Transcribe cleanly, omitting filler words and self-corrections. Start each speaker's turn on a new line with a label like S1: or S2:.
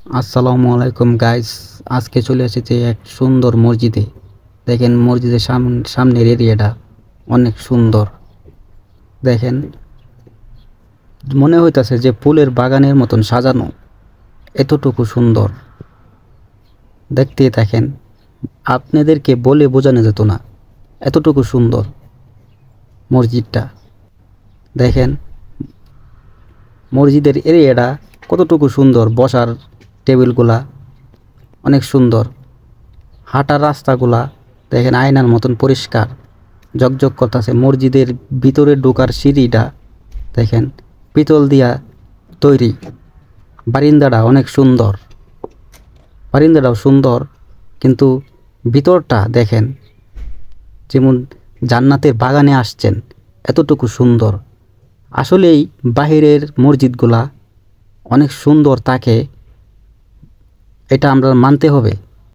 S1: আসসালামু আলাইকুম গাইস। আজকে চলে এসেছে এক সুন্দর মসজিদে। দেখেন মসজিদের সামনের এরিয়াটা অনেক সুন্দর। দেখেন মনে হইতাছে যে ফুলের বাগানের মতন সাজানো, এতটুকু সুন্দর। দেখতে থাকেন, আপনাদেরকে বলে বোঝানো যেত না, এতটুকু সুন্দর মসজিদটা। দেখেন মসজিদের এরিয়াটা কতটুকু সুন্দর, বসার টেবিলগুলা অনেক সুন্দর, হাঁটার রাস্তাগুলা দেখেন আয়নার মতন পরিষ্কার ঝকঝক করতেছে। মসজিদের ভিতরে ঢোকার সিঁড়িটা দেখেন পিতল দিয়া তৈরি। বারিন্দাটা অনেক সুন্দর, বারিন্দাটাও সুন্দর, কিন্তু ভিতরটা দেখেন যেমন জান্নাতের বাগানে আসছেন, এতটুকু সুন্দর। আসলেই বাহিরের মসজিদগুলা অনেক সুন্দর থাকে, এটা আমরা মানতে হবে।